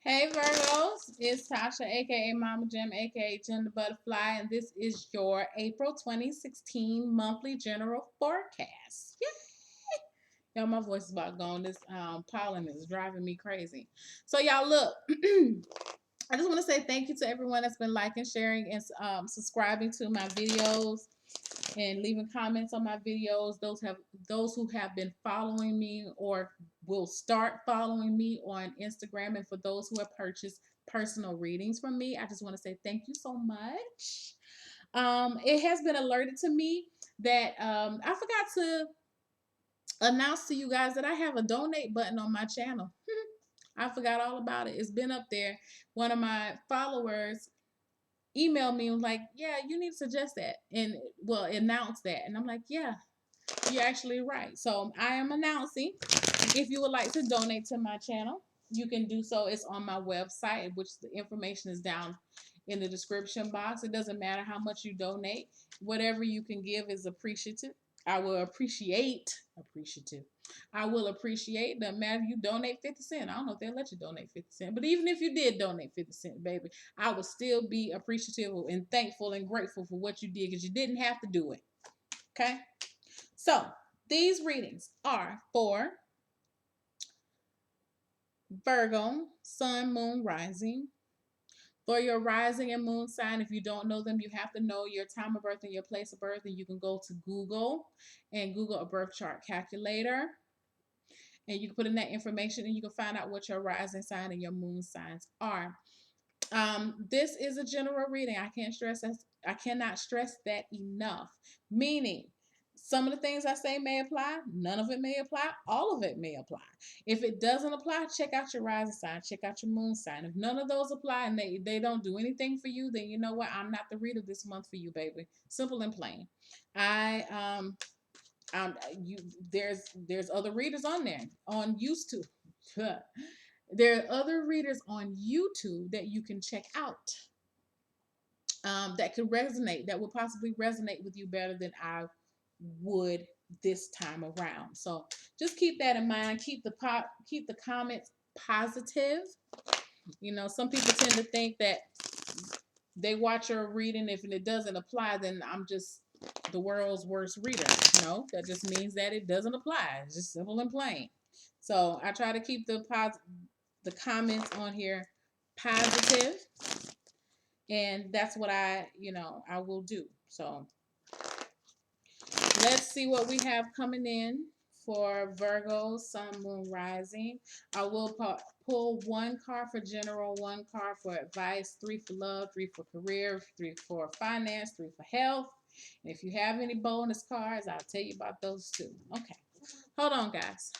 Hey Virgos, it's Tasha, aka Mama Jim, aka Jim the Butterfly, and this is your April 2016 monthly general forecast. Y'all, my voice is about gone. This pollen is driving me crazy. So y'all, look, I just want to say thank you to everyone that's been liking, sharing, and subscribing to my videos and leaving comments on my videos. Those who have been following me or will start following me on Instagram, and for those who have purchased personal readings from me, I just want to say thank you so much. It has been alerted to me that I forgot to announce to you guys that I have a donate button on my channel. I forgot all about it. It's been up there. One of my followers emailed me and was like, yeah, you need to suggest that and well announce that. And I'm like, yeah, you're actually right. So I am announcing, if you would like to donate to my channel, you can do so. It's on my website, which the information is down in the description box. It doesn't matter how much you donate. Whatever you can give is appreciative. I will appreciative. I will appreciate the matter you donate 50 cents. I don't know if they'll let you donate 50 cents, but even if you did donate 50 cents, baby, I would still be appreciative and thankful and grateful for what you did because you didn't have to do it. Okay? So these readings are for Virgo, Sun, Moon, Rising. For your rising and moon sign, if you don't know them, you have to know your time of birth and your place of birth. And you can go to Google and Google a birth chart calculator. And you can put in that information and you can find out what your rising sign and your moon signs are. This is a general reading. I cannot stress that enough. Meaning, some of the things I say may apply, none of it may apply, all of it may apply. If it doesn't apply, check out your rising sign, check out your moon sign. If none of those apply and they don't do anything for you, then you know what? I'm not the reader this month for you, baby. Simple and plain. I you there's other readers on there on YouTube. There are other readers on YouTube that you can check out that could resonate, that would possibly resonate with you better than I would this time around. So just keep that in mind. Keep the comments positive. You know, some people tend to think that they watch your reading. If it doesn't apply, then I'm just the world's worst reader. No, that just means that it doesn't apply. It's just simple and plain. So I try to keep the comments on here positive, and that's what I will do. So let's see what we have coming in for Virgo, Sun, Moon, Rising. I will pull one card for general, one card for advice, 3 for love, 3 for career, 3 for finance, 3 for health. And if you have any bonus cards, I'll tell you about those too. Okay, hold on, guys.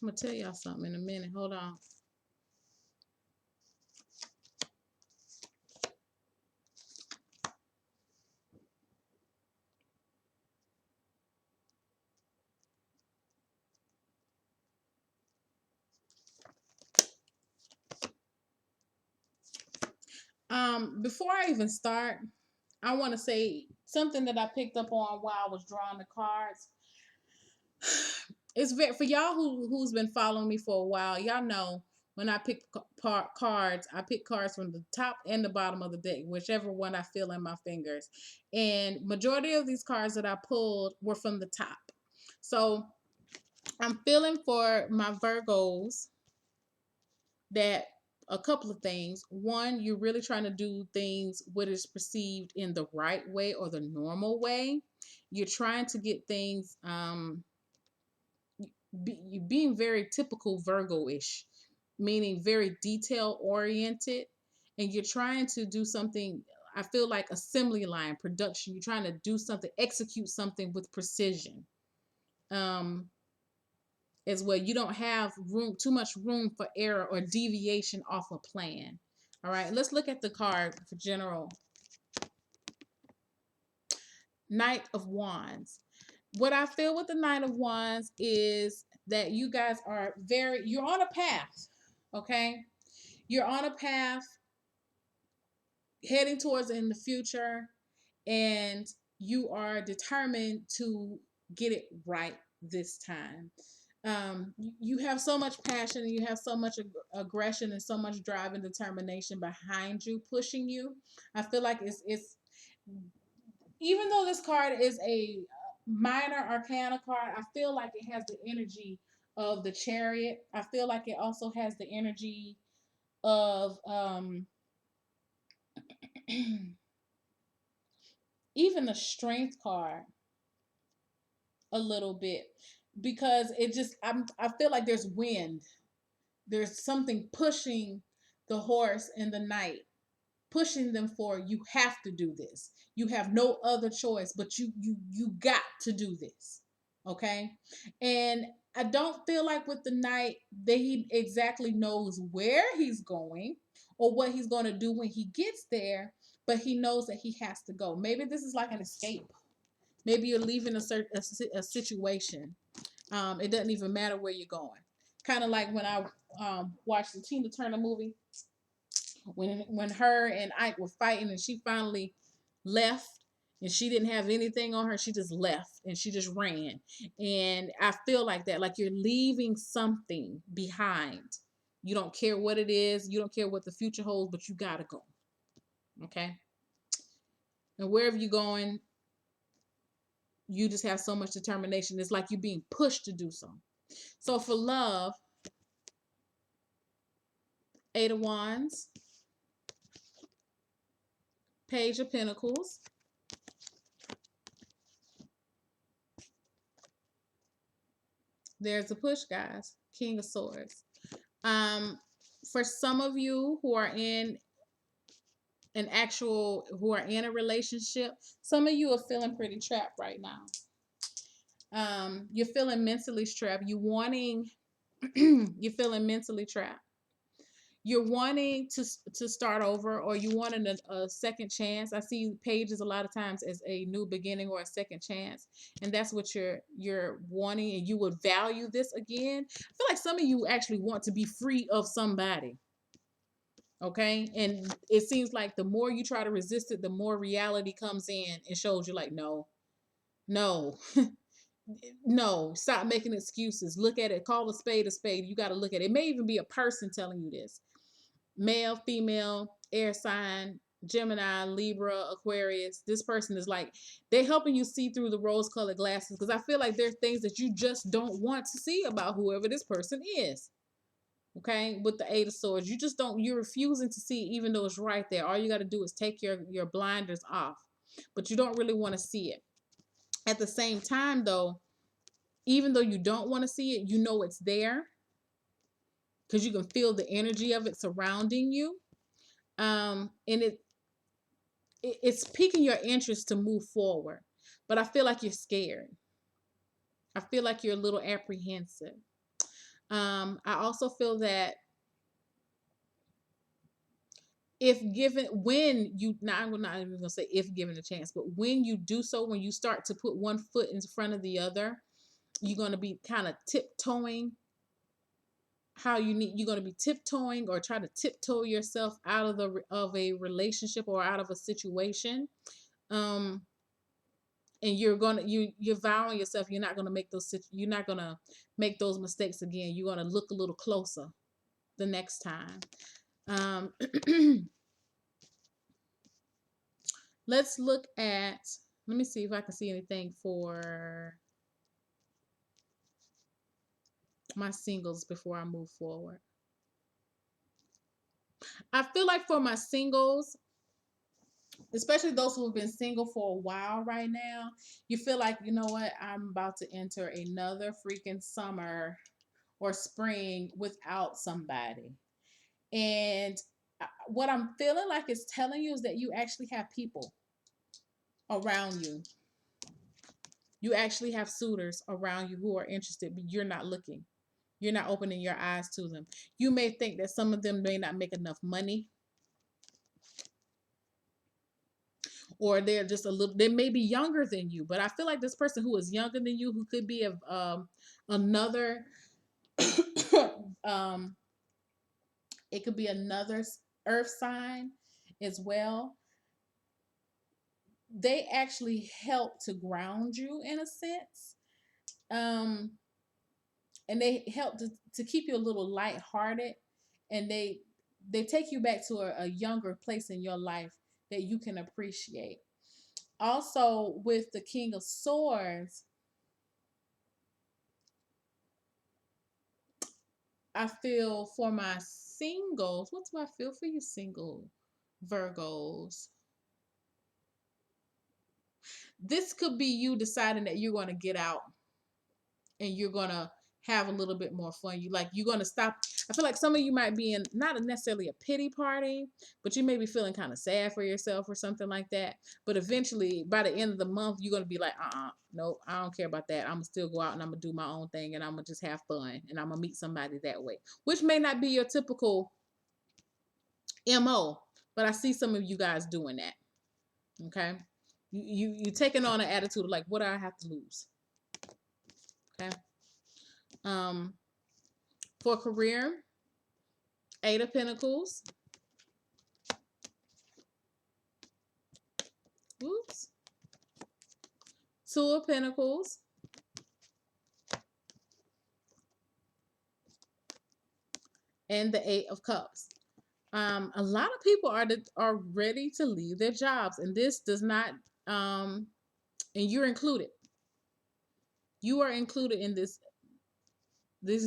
I'm going to tell y'all something in a minute. Hold on. Before I even start, I want to say something that I picked up on while I was drawing the cards. It's very, for y'all who's been following me for a while. Y'all know when I pick cards, I pick cards from the top and the bottom of the deck, whichever one I feel in my fingers. And majority of these cards that I pulled were from the top. So I'm feeling for my Virgos that a couple of things. One, you're really trying to do things what is perceived in the right way or the normal way. You're trying to get things being very typical Virgo-ish, meaning very detail oriented, and you're trying to do something. I feel like assembly line production. You're trying to do something, execute something with precision. Um, as well, you don't have too much room for error or deviation off a plan. All right, let's look at the card for general. Knight of Wands. What I feel with the Knight of Wands is that you guys are you're on a path, okay? You're on a path heading towards in the future, and you are determined to get it right this time. You have so much passion, and you have so much aggression and so much drive and determination behind you, pushing you. I feel like it's even though this card is a minor arcana card, I feel like it has the energy of the Chariot. I feel like it also has the energy of even the Strength card a little bit, because I feel like there's wind. There's something pushing the horse and the knight, pushing them for, you have to do this. You have no other choice, but you got to do this. Okay? And I don't feel like with the knight that he exactly knows where he's going or what he's going to do when he gets there, but he knows that he has to go. Maybe this is like an escape. Maybe you're leaving a situation. It doesn't even matter where you're going. Kind of like when I watched the Tina Turner movie, when her and Ike were fighting and she finally left, and she didn't have anything on her, she just left and she just ran. And I feel like that, like you're leaving something behind. You don't care what it is, you don't care what the future holds, but you gotta go. Okay? And wherever you're going, you just have so much determination. It's like you're being pushed to do so. So for love, Eight of Wands, Page of Pentacles, there's a push, guys. King of Swords. For some of you who are in who are in a relationship, some of you are feeling pretty trapped right now. You're feeling mentally trapped. You're feeling mentally trapped. You're wanting to start over, or you wanting a second chance. I see pages a lot of times as a new beginning or a second chance, and that's what you're wanting, and you would value this again. I feel like some of you actually want to be free of somebody. Okay, and it seems like the more you try to resist it, the more reality comes in and shows you like, no, no, no, stop making excuses. Look at it, call a spade a spade. You got to look at it. It may even be a person telling you this. Male, female, air sign, Gemini, Libra, Aquarius. This person is like, they're helping you see through the rose colored glasses, because I feel like there's things that you just don't want to see about whoever this person is. Okay, with the Eight of Swords, you're refusing to see, even though it's right there. All you got to do is take your blinders off, but you don't really want to see it. At the same time, though, even though you don't want to see it, you know it's there, because you can feel the energy of it surrounding you. And it's piquing your interest to move forward, but I feel like you're scared. I feel like you're a little apprehensive. I also feel that if given when you now I'm not even gonna say if given a chance, but when you do so, when you start to put one foot in front of the other, you're gonna be kind of tiptoeing. You're gonna be tiptoeing or try to tiptoe yourself out of a relationship or out of a situation. Um, and you're vowing yourself you're not gonna make those mistakes again. You're gonna look a little closer the next time. Um, let's look at. Let me see if I can see anything for my singles before I move forward. I feel like for my singles, Especially those who have been single for a while right now, you feel like, you know what, I'm about to enter another freaking summer or spring without somebody. And what I'm feeling like it's telling you is that you actually have people around you. You actually have suitors around you who are interested, but you're not looking. You're not opening your eyes to them. You may think that some of them may not make enough money, or they're just a little, they may be younger than you, but I feel like this person who is younger than you, who could be of another um it could be another earth sign as well. They actually help to ground you in a sense, um and they help to keep you a little lighthearted, and they take you back to a younger place in your life that you can appreciate. Also, with the King of Swords, I feel for my singles. What do I feel for you, single Virgos? This could be you deciding that you're going to get out and you're going to have a little bit more fun. You're going to stop. I feel like some of you might be in not necessarily a pity party, but you may be feeling kind of sad for yourself or something like that. But eventually, by the end of the month, you're going to be like, nope, I don't care about that. I'm going to still go out and I'm going to do my own thing, and I'm going to just have fun, and I'm going to meet somebody that way, which may not be your typical MO, but I see some of you guys doing that. Okay. You taking on an attitude of like, what do I have to lose? Okay. Um, for career, Eight of Pentacles. Oops. Two of Pentacles. And the Eight of Cups. A lot of people are ready to leave their jobs, and this does not. And you're included. You are included in this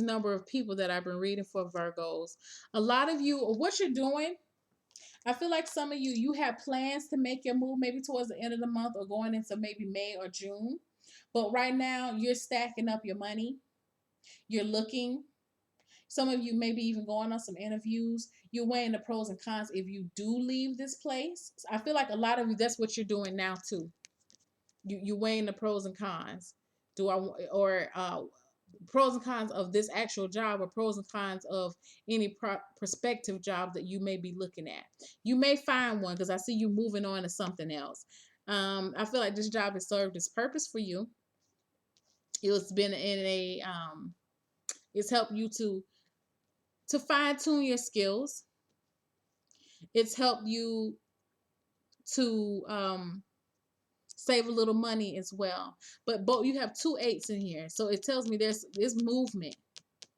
number of people that I've been reading for Virgos. A lot of you, what you're doing, I feel like some of you have plans to make your move maybe towards the end of the month or going into maybe May or June. But right now, you're stacking up your money. You're looking. Some of you maybe even going on some interviews. You're weighing the pros and cons if you do leave this place. I feel like a lot of you, that's what you're doing now too. You weighing the pros and cons. Do I or pros and cons of this actual job, or pros and cons of any prospective job that you may be looking at. You may find one because I see you moving on to something else. I feel like this job has served its purpose for you. It's been in a it's helped you to fine tune your skills. It's helped you to save a little money as well. But both, you have two eights in here, so it tells me there's movement.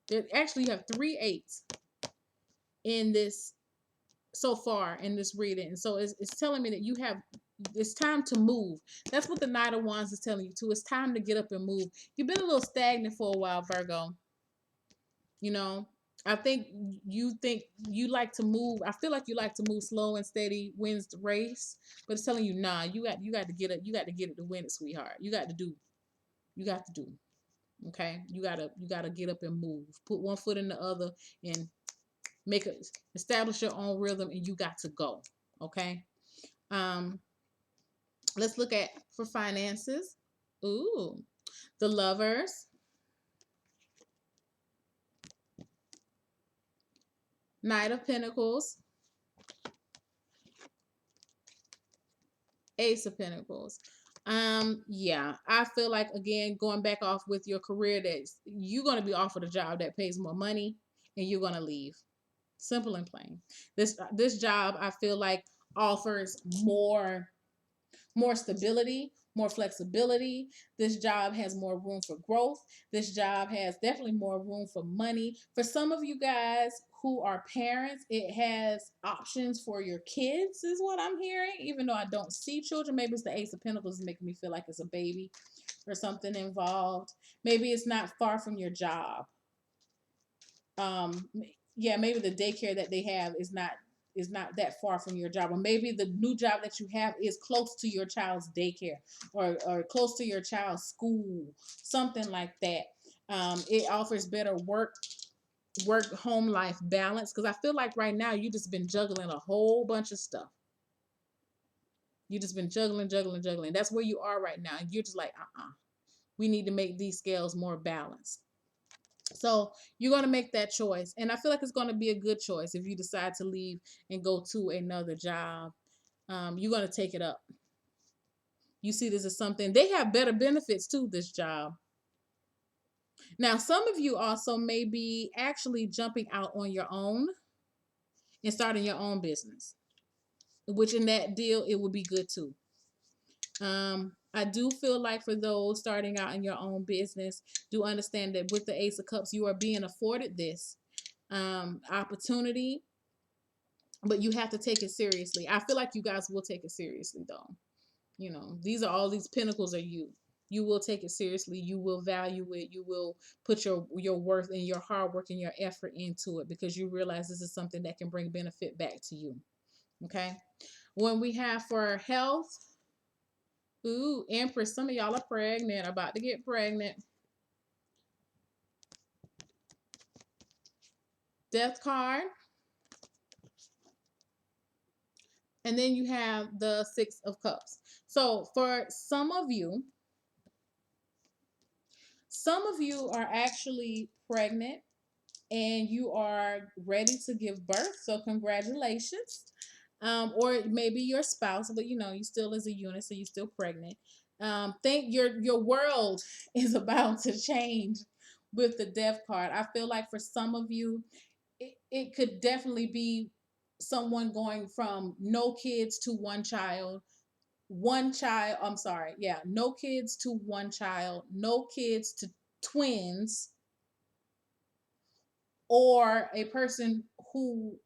There actually, you have three eights in this so far in this reading, and so it's telling me that it's time to move. That's what the Knight of Wands is telling you too. It's time to get up and move. You've been a little stagnant for a while, Virgo. You know, I think you like to move. I feel like you like to move slow and steady, wins the race. But it's telling you, nah, you got to get it. You got to get it to win it, sweetheart. You got to do. You got to do. Okay, you gotta get up and move. Put one foot in the other and establish your own rhythm, and you got to go. Okay. Um, let's look at for finances. Ooh, the Lovers, Knight of Pentacles, Ace of Pentacles. Yeah, I feel like, again, going back off with your career, that you're gonna be offered a job that pays more money, and you're gonna leave. Simple and plain. This job, I feel like, offers more stability, more flexibility. This job has more room for growth. This job has definitely more room for money. For some of you guys who are parents, it has options for your kids, is what I'm hearing. Even though I don't see children, maybe it's the Ace of Pentacles making me feel like it's a baby or something involved. Maybe it's not far from your job. Um, yeah, maybe the daycare that they have is not is not that far from your job, or maybe the new job that you have is close to your child's daycare, or close to your child's school, something like that. It offers better work home life balance, because I feel like right now you just been juggling a whole bunch of stuff. You just been juggling. That's where you are right now, and you're just like, we need to make these scales more balanced. So you're going to make that choice. And I feel like it's going to be a good choice if you decide to leave and go to another job. You're going to take it up. You see, this is something, they have better benefits to this job. Now, some of you also may be actually jumping out on your own and starting your own business, which in that deal, it would be good too. I do feel like for those starting out in your own business, do understand that with the Ace of Cups, you are being afforded this opportunity, but you have to take it seriously. I feel like you guys will take it seriously though. You know, these pentacles are you. You will take it seriously. You will value it. You will put your worth and your hard work and your effort into it, because you realize this is something that can bring benefit back to you. Okay. When we have for health, ooh, Empress, some of y'all are pregnant, about to get pregnant. Death card. And then you have the Six of Cups. So for some of you are actually pregnant and you are ready to give birth. So congratulations. Or maybe your spouse, but you know, you still is a unit, so you're still pregnant. Think your world is about to change with the Death card. I feel like for some of you, it could definitely be someone going from no kids to no kids to one child, no kids to twins, or a person who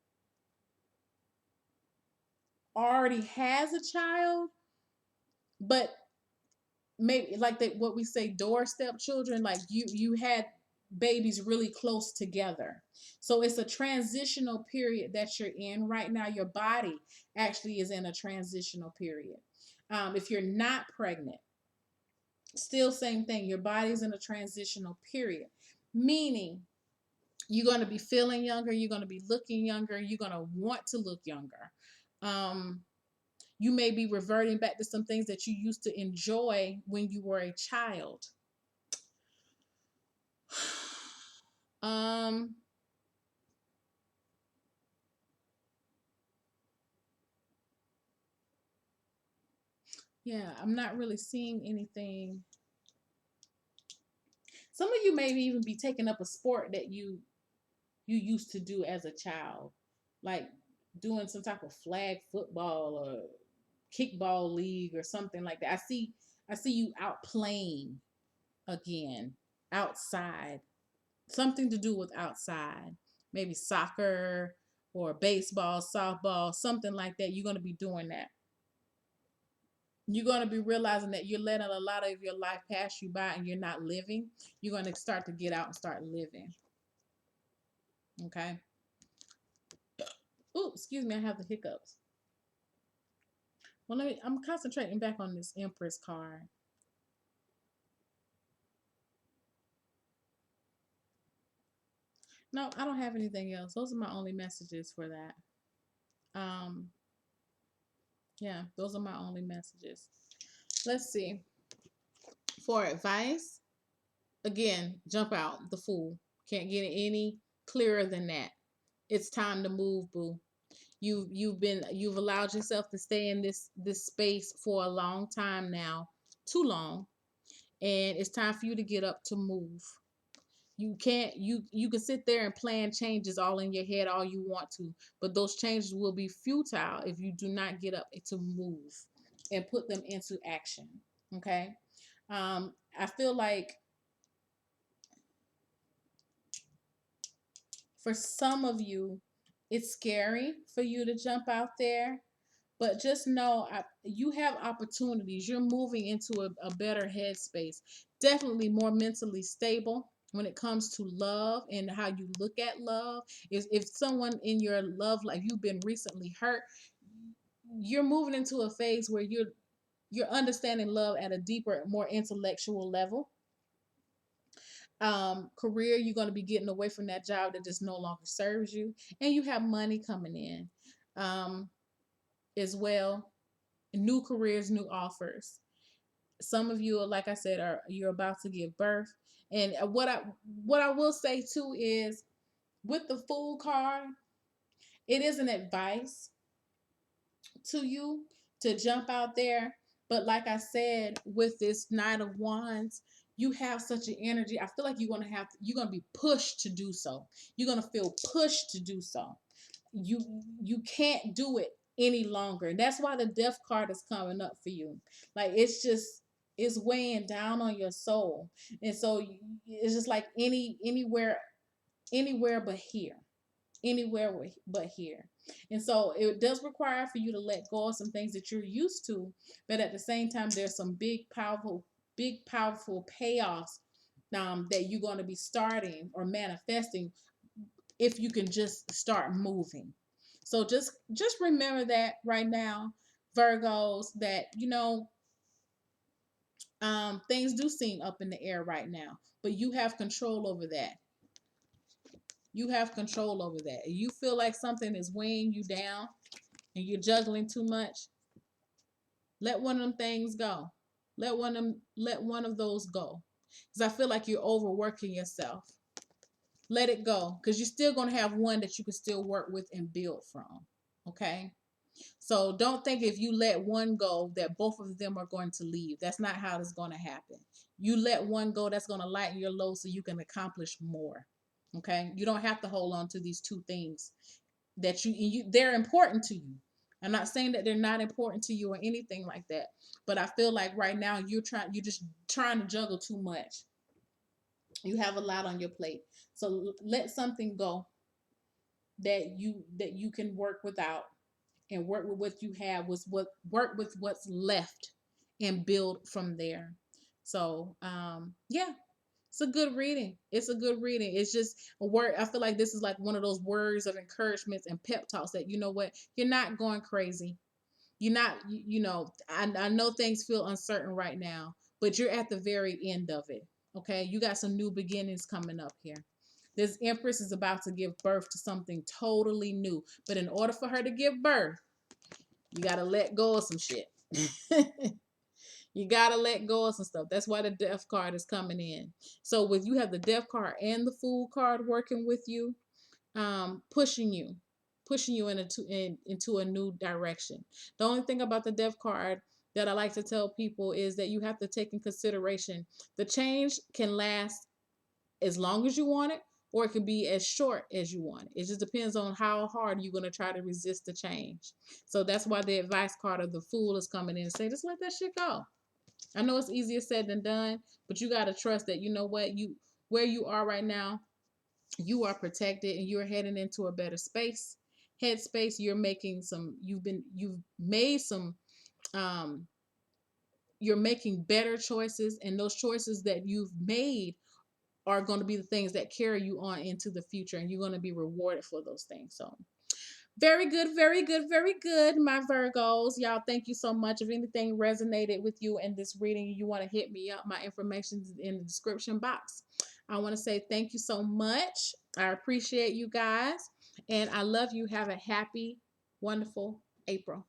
already has a child, but maybe like what we say, doorstep children, like you had babies really close together. So it's a transitional period that you're in right now. Your body actually is in a transitional period. If you're not pregnant, still same thing, your body's in a transitional period, meaning you're going to be feeling younger, you're going to be looking younger, you're going to want to look younger. You may be reverting back to some things that you used to enjoy when you were a child. Yeah, I'm not really seeing anything. Some of you may even be taking up a sport that you used to do as a child, like doing some type of flag football or kickball league or something like that. I see you out playing again, outside. Something to do with outside. Maybe soccer or baseball, softball, something like that. You're going to be doing that. You're going to be realizing that you're letting a lot of your life pass you by and you're not living. You're going to start to get out and start living. Okay. Oh, excuse me, I have the hiccups. Well, I'm concentrating back on this Empress card. No, I don't have anything else. Those are my only messages for that. Yeah, those are my only messages. Let's see. For advice, again, jump out the Fool. Can't get it any clearer than that. It's time to move, boo. You've allowed yourself to stay in this space for a long time now, too long, and it's time for you to get up to move. You can sit there and plan changes all in your head all you want to, but those changes will be futile if you do not get up to move and put them into action. Okay. I feel like for some of you, it's scary for you to jump out there, but just know you have opportunities. You're moving into a better headspace, definitely more mentally stable. when it comes to love and how you look at love. Is if someone in your love life you've been recently hurt, you're moving into a phase where you're understanding love at a deeper, more intellectual level. Career, you're going to be getting away from that job that just no longer serves you, and you have money coming in, as well. New careers, new offers. Some of you, like I said, are you're about to give birth. And what I will say too is, with the Fool card, it is an advice to you to jump out there. But like I said, with this Knight of Wands, you have such an energy. I feel like you're gonna be pushed to do so. You're gonna feel pushed to do so. You can't do it any longer. And that's why the Death card is coming up for you. Like it's weighing down on your soul. And so it's just like anywhere but here, anywhere but here. And so it does require for you to let go of some things that you're used to, but at the same time, there's some big, powerful payoffs that you're going to be starting or manifesting if you can just start moving. So just remember that right now, Virgos, that things do seem up in the air right now, but you have control over that. You have control over that. You feel like something is weighing you down and you're juggling too much, let one of them things go. Let one of those go. Because I feel like you're overworking yourself. Let it go. Because you're still going to have one that you can still work with and build from. Okay? So don't think if you let one go that both of them are going to leave. That's not how it's going to happen. You let one go, that's going to lighten your load so you can accomplish more. Okay? You don't have to hold on to these two things that they're important to you. I'm not saying that they're not important to you or anything like that, but I feel like right now you're just trying to juggle too much. You have a lot on your plate. So let something go that you can work without, and work with what you have, was what work with what's left and build from there. So yeah, it's a good reading. It's a good reading. It's just a word. I feel like this is like one of those words of encouragement and pep talks that, you know what, you're not going crazy. You're not, I know things feel uncertain right now, but you're at the very end of it. Okay. You got some new beginnings coming up here. This Empress is about to give birth to something totally new. But in order for her to give birth, you got to let go of some shit. You gotta let go of some stuff. That's why the Death card is coming in. So with you have the Death card and the Fool card working with you, pushing you into a new direction. The only thing about the Death card that I like to tell people is that you have to take in consideration the change can last as long as you want it, or it can be as short as you want it. It just depends on how hard you're going to try to resist the change. So that's why the advice card of the Fool is coming in and say, just let that shit go. I know it's easier said than done, but you got to trust that, you know what, where you are right now, you are protected and you're heading into a better headspace. You've made some, um, you're making better choices, and those choices that you've made are going to be the things that carry you on into the future, and you're going to be rewarded for those things. So very good, very good, very good, my Virgos. Y'all, thank you so much. If anything resonated with you in this reading, you want to hit me up, my information is in the description box. I want to say thank you so much. I appreciate you guys, and I love you. Have a happy, wonderful April.